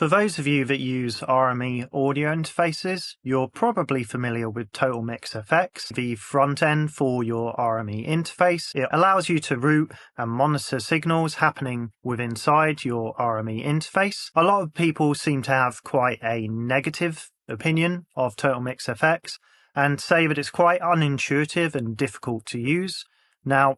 For those of you that use Rme audio interfaces, you're probably familiar with Totalmix Fx, the front end for your Rme interface. It allows you to route and monitor signals happening within inside your Rme interface. A lot of people seem to have quite a negative opinion of Totalmix Fx and say that it's quite unintuitive and difficult to use. Now,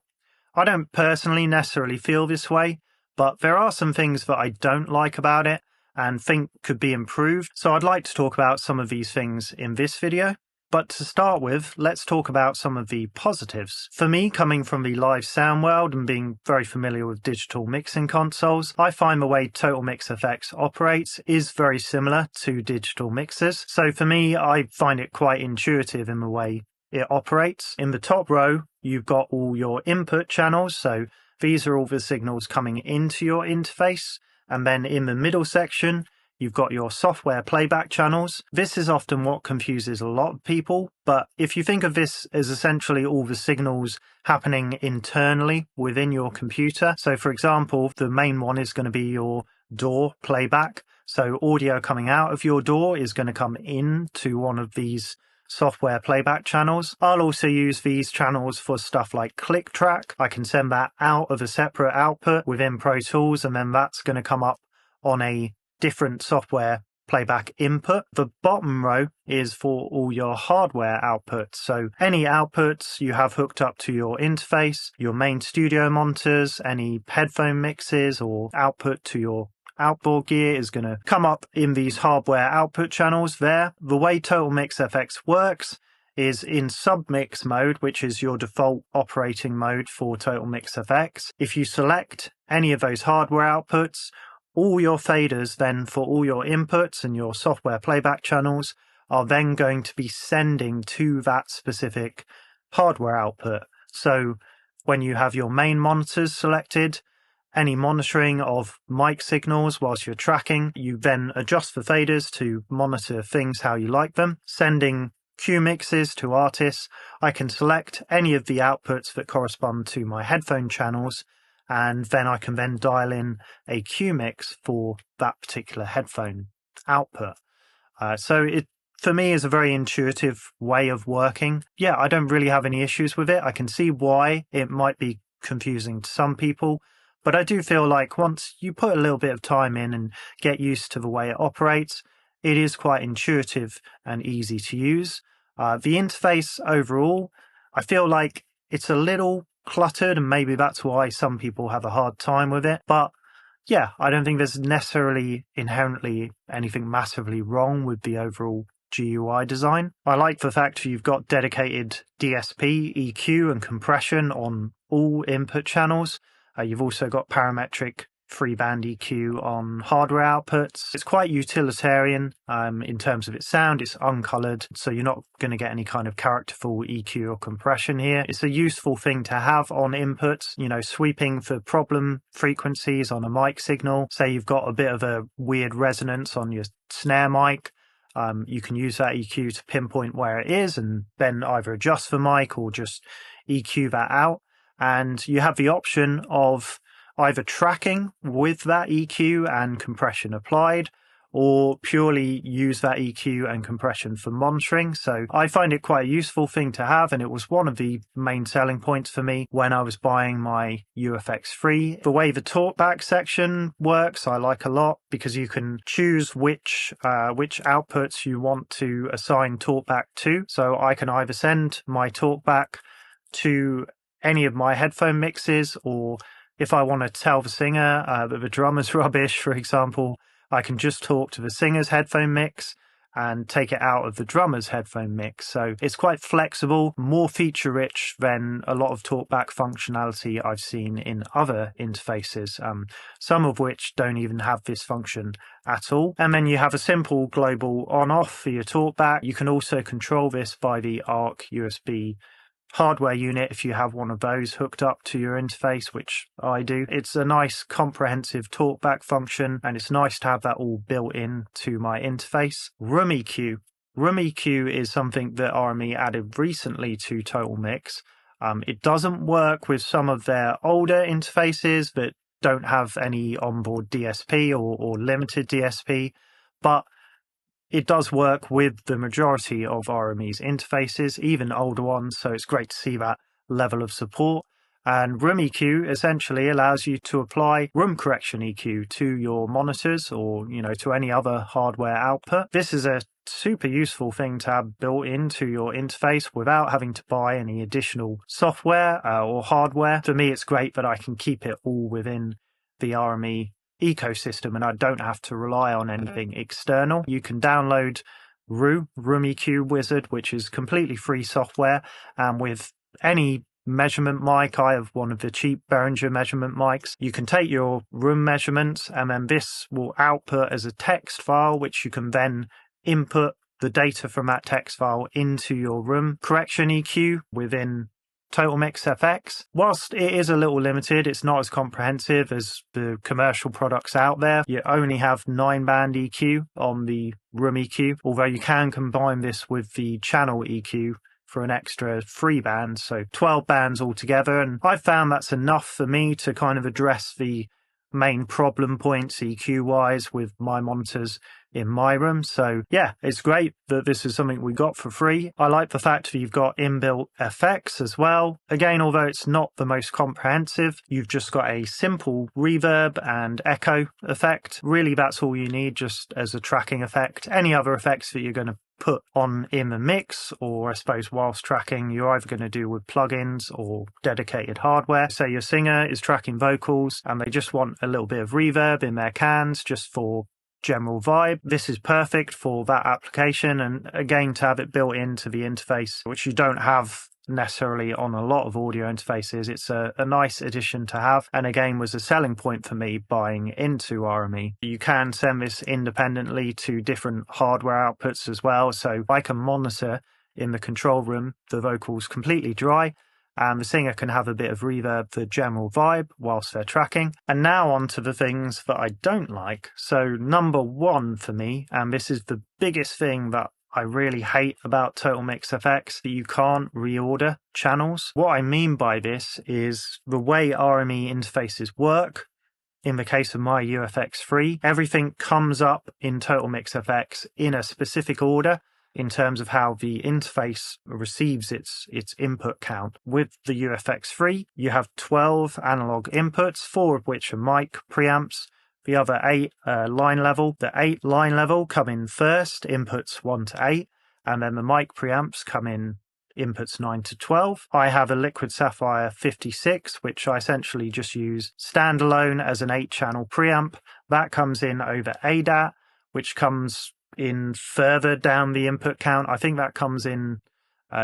I don't personally necessarily feel this way, but there are some things that I don't like about it and think could be improved. So I'd like to talk about some of these things in this video. But to start with, let's talk about some of the positives. For me, coming from the live sound world and being very familiar with digital mixing consoles, I find the way Totalmix Fx operates is very similar to digital mixers. So for me, I find it quite intuitive in the way it operates. In the top row, you've got all your input channels. So these are all the signals coming into your interface. And then in the middle section, you've got your software playback channels. This is often what confuses a lot of people, but if you think of this as essentially all the signals happening internally within your computer. So for example, the main one is going to be your DAW playback. So audio coming out of your DAW is going to come into one of these software playback channels. I'll also use these channels for stuff like click track. I can send that out of a separate output within Pro Tools, and then that's going to come up on a different software playback input. The bottom row is for all your hardware outputs. So any outputs you have hooked up to your interface, your main studio monitors, any headphone mixes or output to your outboard gear is going to come up in these hardware output channels there. The way Totalmix Fx works is in submix mode, which is your default operating mode for Totalmix Fx. If you select any of those hardware outputs, all your faders then for all your inputs and your software playback channels are then going to be sending to that specific hardware output. So when you have your main monitors selected, any monitoring of mic signals whilst you're tracking, you then adjust the faders to monitor things how you like them. Sending cue mixes to artists, I can select any of the outputs that correspond to my headphone channels, and then I can then dial in a cue mix for that particular headphone output. So it, for me, is a very intuitive way of working. Yeah, I don't really have any issues with it. I can see why it might be confusing to some people, but I do feel like once you put a little bit of time in and get used to the way it operates, it is quite intuitive and easy to use. The interface overall, I feel like it's a little cluttered, and maybe that's why some people have a hard time with it. But yeah, I don't think there's necessarily inherently anything massively wrong with the overall GUI design. I like the fact you've got dedicated DSP, EQ and compression on all input channels. You've also got parametric free-band EQ on hardware outputs. It's quite utilitarian in terms of its sound. It's uncolored, so you're not going to get any kind of characterful EQ or compression here. It's a useful thing to have on inputs, you know, sweeping for problem frequencies on a mic signal. Say you've got a bit of a weird resonance on your snare mic. You can use that EQ to pinpoint where it is and then either adjust the mic or just EQ that out. And you have the option of either tracking with that EQ and compression applied, or purely use that EQ and compression for monitoring. So I find it quite a useful thing to have, and it was one of the main selling points for me when I was buying my UFX3. The way the talkback section works, I like a lot, because you can choose which outputs you want to assign talkback to. So I can either send my talkback to any of my headphone mixes, or if I want to tell the singer that the drummer's rubbish, for example, I can just talk to the singer's headphone mix and take it out of the drummer's headphone mix. So it's quite flexible, more feature-rich than a lot of talkback functionality I've seen in other interfaces, some of which don't even have this function at all. And then you have a simple global on-off for your talkback. You can also control this by the ARC USB hardware unit if you have one of those hooked up to your interface, which I do. It's a nice comprehensive talkback function, and it's nice to have that all built in to my interface. Rme EQ. Rme EQ is something that Rme added recently to Totalmix. It doesn't work with some of their older interfaces that don't have any onboard DSP or limited DSP, but it does work with the majority of RME's interfaces, even older ones, so it's great to see that level of support. And Rme EQ essentially allows you to apply room correction EQ to your monitors or, to any other hardware output. This is a super useful thing to have built into your interface without having to buy any additional software or hardware. For me, it's great that I can keep it all within the Rme ecosystem and I don't have to rely on anything external. You can download Rme EQ Wizard, which is completely free software, and with any measurement mic, I have one of the cheap Behringer measurement mics. You can take your room measurements and then this will output as a text file, which you can then input the data from that text file into your room correction EQ within Totalmix Fx. Whilst it is a little limited, it's not as comprehensive as the commercial products out there. You only have 9-band EQ on the Rme EQ, although you can combine this with the channel EQ for an extra 3 bands, so 12 bands altogether, and I've found that's enough for me to kind of address the main problem points EQ wise with my monitors in my room. So yeah, it's great that this is something we got for free. I like the fact that you've got inbuilt effects as well. Again, although it's not the most comprehensive, you've just got a simple reverb and echo effect. Really, that's all you need just as a tracking effect. Any other effects that you're going to put on in the mix, or I suppose whilst tracking, you're either going to do with plugins or dedicated hardware. Say your singer is tracking vocals and they just want a little bit of reverb in their cans just for general vibe. This is perfect for that application, and again, to have it built into the interface, which you don't have necessarily on a lot of audio interfaces, it's a nice addition to have, and again was a selling point for me buying into Rme. You can send this independently to different hardware outputs as well, so I can monitor in the control room the vocals completely dry, and the singer can have a bit of reverb for general vibe whilst they're tracking. And now on to the things that I don't like. So number one for me, and this is the biggest thing that I really hate about Totalmix Fx, that you can't reorder channels. What I mean by this is the way Rme interfaces work. In the case of my UFX3, everything comes up in Totalmix Fx in a specific order in terms of how the interface receives its input count. With the UFX3, you have 12 analog inputs, 4 of which are mic preamps, the other 8 line level. The 8 line level come in first, inputs 1 to 8, and then the mic preamps come in inputs 9 to 12. I have a Liquid Sapphire 56, which I essentially just use standalone as an 8-channel preamp. That comes in over ADAT, which comes in further down the input count. I think that comes in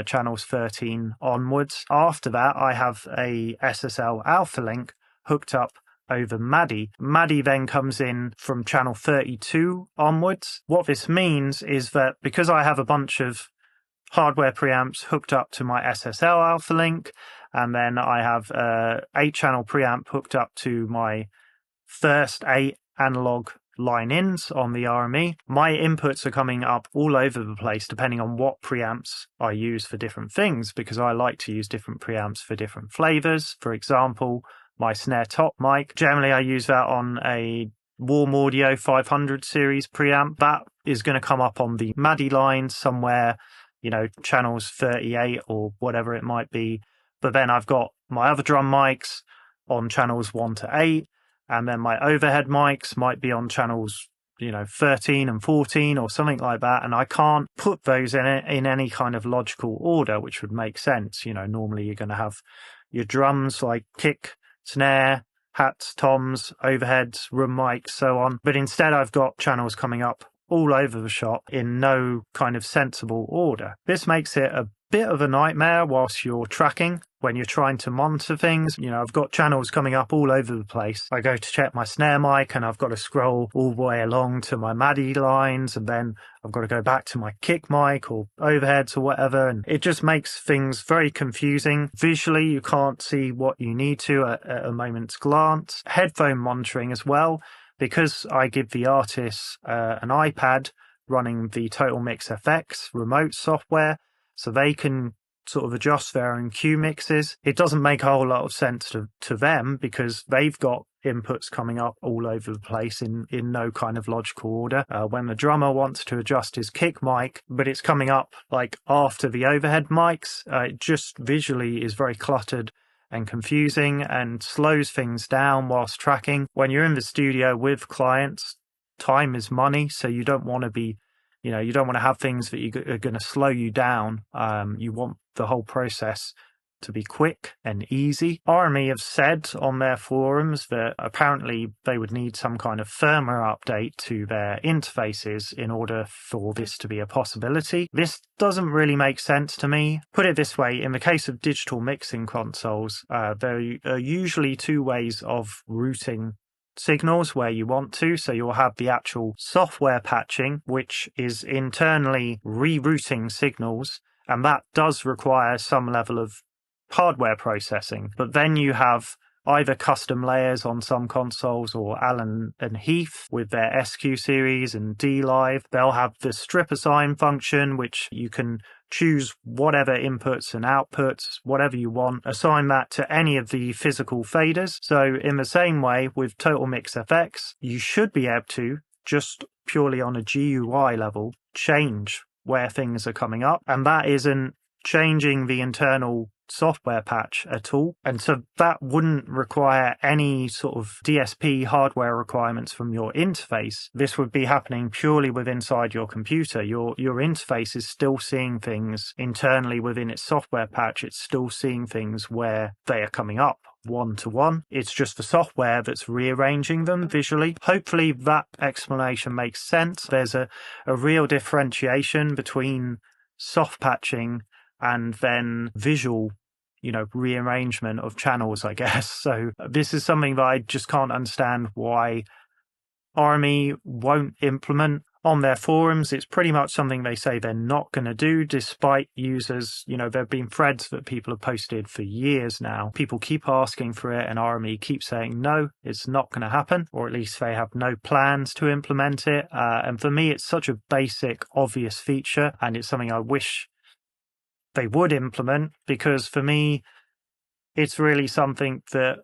channels 13 onwards. After that, I have a SSL Alpha Link hooked up over MADI. MADI then comes in from channel 32 onwards. What this means is that because I have a bunch of hardware preamps hooked up to my SSL Alpha Link, and then I have a 8-channel preamp hooked up to my first 8 analog line-ins on the Rme, my inputs are coming up all over the place depending on what preamps I use for different things, because I like to use different preamps for different flavors. For example, my snare top mic, generally I use that on a Warm Audio 500 series preamp. That is going to come up on the MADI line somewhere, channels 38 or whatever it might be. But then I've got my other drum mics on channels 1 to 8, and then my overhead mics might be on channels 13 and 14 or something like that, and I can't put those in any kind of logical order, which would make sense. Normally you're going to have your drums like kick, snare, hats, toms, overheads, room mics, so on, but instead I've got channels coming up all over the shop in no kind of sensible order. This makes it a bit of a nightmare whilst you're tracking when you're trying to monitor things. I've got channels coming up all over the place. I go to check my snare mic and I've got to scroll all the way along to my MADI lines, and then I've got to go back to my kick mic or overheads or whatever, and it just makes things very confusing. Visually, you can't see what you need to at a moment's glance. Headphone monitoring as well, because I give the artists an iPad running the Totalmix Fx remote software, so they can sort of adjust their own cue mixes. It doesn't make a whole lot of sense to them because they've got inputs coming up all over the place in no kind of logical order. When the drummer wants to adjust his kick mic, but it's coming up like after the overhead mics, it just visually is very cluttered and confusing and slows things down whilst tracking. When you're in the studio with clients, time is money, so you don't want to be, you don't want to have things that are going to slow you down. You want the whole process to be quick and easy. Rme have said on their forums that apparently they would need some kind of firmware update to their interfaces in order for this to be a possibility. This doesn't really make sense to me. Put it this way, in the case of digital mixing consoles, there are usually two ways of routing signals where you want to. So you'll have the actual software patching, which is internally rerouting signals, and that does require some level of hardware processing. But then you have either custom layers on some consoles or Allen and Heath with their SQ series and D-Live. They'll have the strip assign function, which you can choose whatever inputs and outputs, whatever you want, assign that to any of the physical faders. So in the same way with Totalmix Fx, you should be able to, just purely on a GUI level, change where things are coming up. And that isn't changing the internal software patch at all, and so that wouldn't require any sort of DSP hardware requirements from your interface. This would be happening purely inside your computer. Your interface is still seeing things internally within its software patch. It's still seeing things where they are coming up one-to-one. It's just the software that's rearranging them visually. Hopefully that explanation makes sense. There's a real differentiation between soft patching and then visual, rearrangement of channels, I guess. So this is something that I just can't understand why Rme won't implement. On their forums, it's pretty much something they say they're not going to do, despite users, there have been threads that people have posted for years now. People keep asking for it, and Rme keep saying, no, it's not going to happen, or at least they have no plans to implement it. And for me, it's such a basic, obvious feature, and it's something I wish they would implement, because for me, it's really something that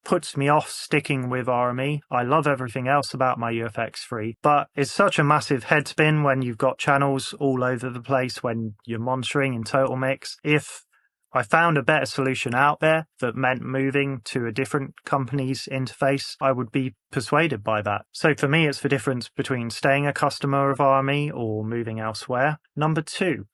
puts me off sticking with Rme. I love everything else about my UFX3, but it's such a massive head spin when you've got channels all over the place when you're monitoring in Totalmix. If I found a better solution out there that meant moving to a different company's interface, I would be persuaded by that. So for me, it's the difference between staying a customer of Rme or moving elsewhere. Number 2,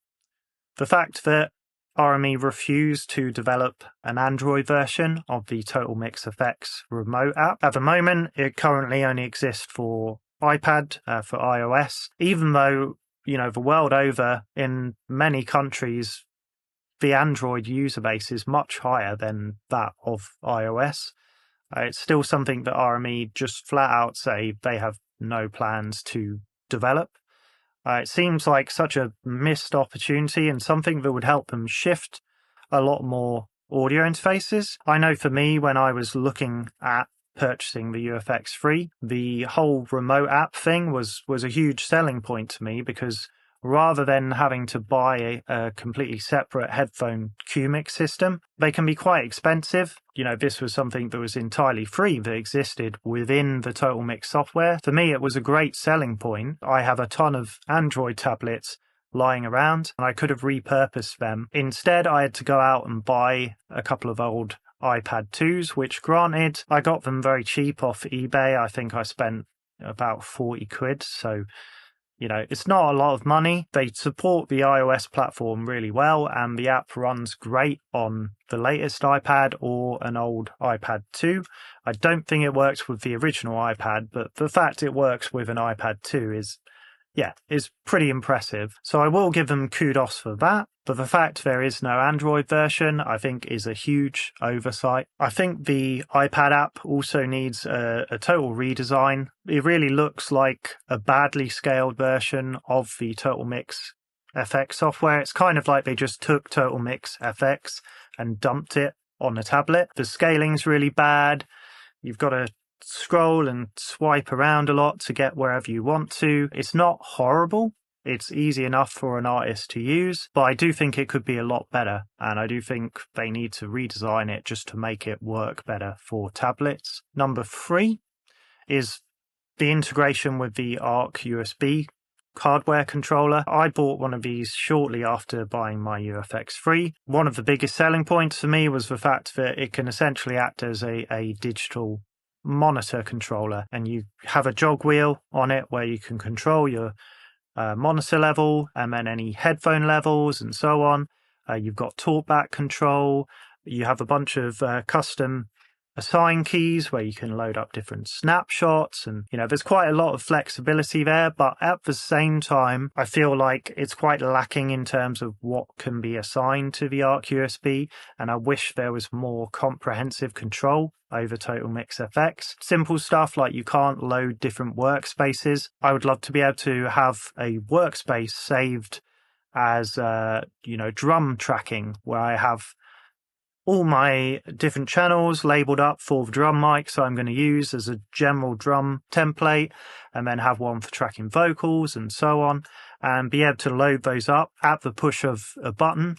the fact that Rme refused to develop an Android version of the Totalmix Fx remote app. At the moment, it currently only exists for iPad, for iOS, even though, the world over, in many countries, the Android user base is much higher than that of iOS. It's still something that Rme just flat out say they have no plans to develop. It seems like such a missed opportunity and something that would help them shift a lot more audio interfaces. I know for me, when I was looking at purchasing the UFX3, the whole remote app thing was a huge selling point to me, because rather than having to buy a completely separate headphone QMix system, they can be quite expensive. This was something that was entirely free that existed within the Totalmix software. For me, it was a great selling point. I have a ton of Android tablets lying around, and I could have repurposed them. Instead, I had to go out and buy a couple of old iPad 2s, which granted, I got them very cheap off eBay. I think I spent about 40 quid, so it's not a lot of money. They support the iOS platform really well, and the app runs great on the latest iPad or an old iPad 2. I don't think it works with the original iPad, but the fact it works with an iPad 2 is pretty impressive. So I will give them kudos for that. But the fact there is no Android version, I think, is a huge oversight. I think the iPad app also needs a total redesign. It really looks like a badly scaled version of the Totalmix Fx software. It's kind of like they just took Totalmix Fx and dumped it on a tablet. The scaling's really bad. You've got to scroll and swipe around a lot to get wherever you want to. It's not horrible, It's easy enough for an artist to use, but I do think it could be a lot better, and I do think they need to redesign it just to make it work better for tablets. Number 3 is the integration with the Arc USB hardware controller. I bought one of these shortly after buying my UFX3. One of the biggest selling points for me was the fact that it can essentially act as a digital monitor controller, and you have a jog wheel on it where you can control your monitor level and then any headphone levels and so on. You've got talkback control. You have a bunch of custom assign keys where you can load up different snapshots, and there's quite a lot of flexibility there, but at the same time I feel like it's quite lacking in terms of what can be assigned to the Arc USB, and I wish there was more comprehensive control over Totalmix Fx. Simple stuff like you can't load different workspaces. I would love to be able to have a workspace saved as drum tracking, where I have all my different channels labeled up for the drum mic, so I'm going to use as a general drum template, and then have one for tracking vocals and so on, and be able to load those up at the push of a button.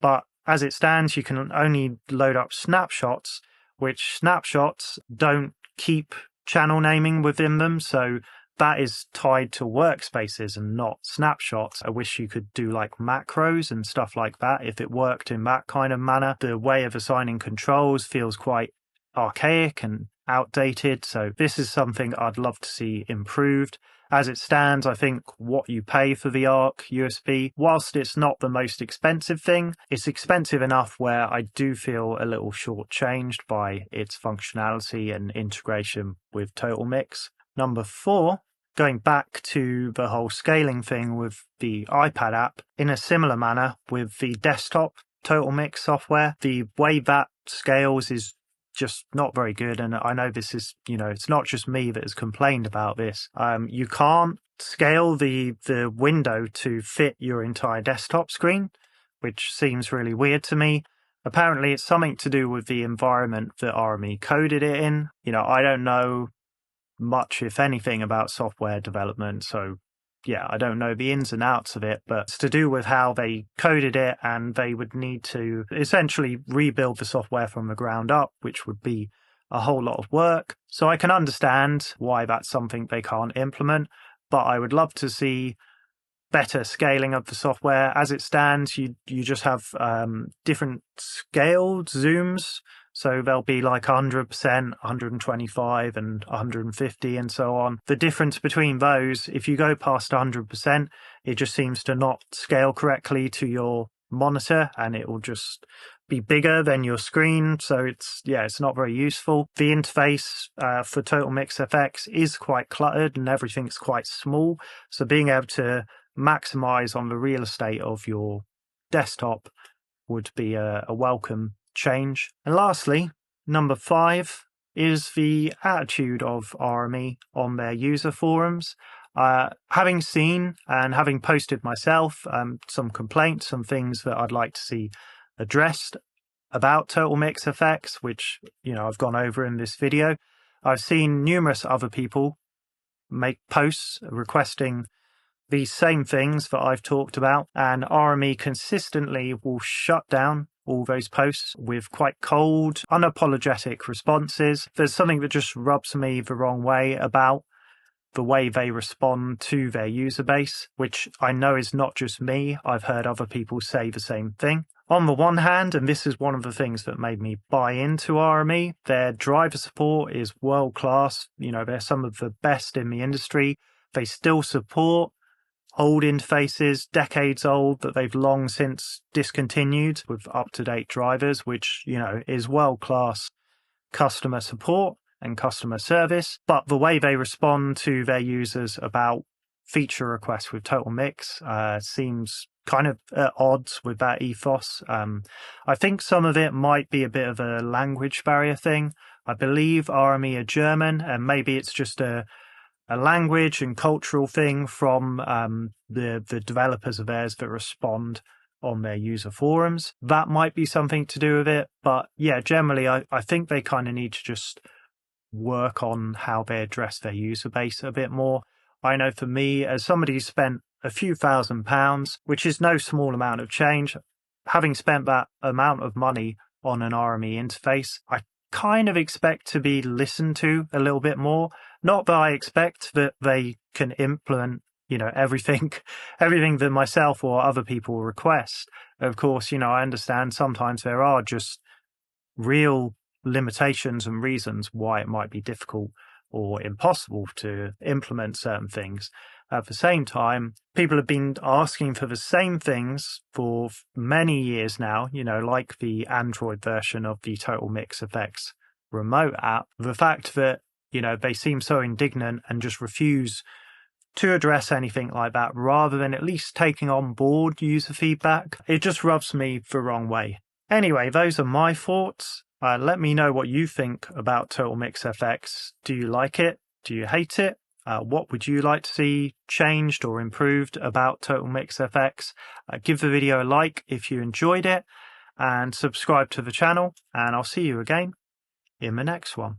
But as it stands, you can only load up snapshots, which snapshots don't keep channel naming within them, so that is tied to workspaces and not snapshots. I wish you could do like macros and stuff like that if it worked in that kind of manner. The way of assigning controls feels quite archaic and outdated, so this is something I'd love to see improved. As it stands, I think what you pay for the Arc USB, whilst it's not the most expensive thing, it's expensive enough where I do feel a little shortchanged by its functionality and integration with Totalmix. Number 4, going back to the whole scaling thing with the iPad app, in a similar manner with the desktop Totalmix software, the way that scales is just not very good. And I know this is, it's not just me that has complained about this. You can't scale the window to fit your entire desktop screen, which seems really weird to me. Apparently it's something to do with the environment that Rme coded it in. I don't know much, if anything, about software development, so yeah, I don't know the ins and outs of it, but it's to do with how they coded it, and they would need to essentially rebuild the software from the ground up, which would be a whole lot of work. So I can understand why that's something they can't implement, but I would love to see better scaling of the software. As it stands, you just have different scaled zooms. So there'll be like 100%, 125 and 150 and so on. The difference between those, if you go past 100%, it just seems to not scale correctly to your monitor, and it will just be bigger than your screen. So it's not very useful. The interface for Totalmix Fx is quite cluttered and everything's quite small. So being able to maximize on the real estate of your desktop would be a welcome change. And lastly, number 5 is the attitude of Rme on their user forums. Having seen and having posted myself some complaints, some things that I'd like to see addressed about Totalmix Fx, which I've gone over in this video, I've seen numerous other people make posts requesting these same things that I've talked about, and Rme consistently will shut down all those posts with quite cold, unapologetic responses. There's something that just rubs me the wrong way about the way they respond to their user base, which I know is not just me. I've heard other people say the same thing. On the one hand, and this is one of the things that made me buy into Rme, their driver support is world class. They're some of the best in the industry. They still support old interfaces, decades old, that they've long since discontinued with up-to-date drivers, which, is world-class customer support and customer service. But the way they respond to their users about feature requests with Totalmix seems kind of at odds with that ethos. I think some of it might be a bit of a language barrier thing. I believe Rme are German, and maybe it's just a language and cultural thing from the developers of theirs that respond on their user forums. That might be something to do with it, but yeah, generally I think they kind of need to just work on how they address their user base a bit more. I know for me, as somebody who spent a few £1,000s, which is no small amount of change. Having spent that amount of money on an RME interface, I kind of expect to be listened to a little bit more. Not that I expect that they can implement, everything that myself or other people request. Of course, I understand sometimes there are just real limitations and reasons why it might be difficult or impossible to implement certain things. At the same time, people have been asking for the same things for many years now, like the Android version of the Totalmix Fx remote app. The fact that, they seem so indignant and just refuse to address anything like that rather than at least taking on board user feedback, it just rubs me the wrong way. Anyway, those are my thoughts. Let me know what you think about Totalmix Fx. Do you like it? Do you hate it? What would you like to see changed or improved about Totalmix Fx? Give the video a like if you enjoyed it and subscribe to the channel, and I'll see you again in the next one.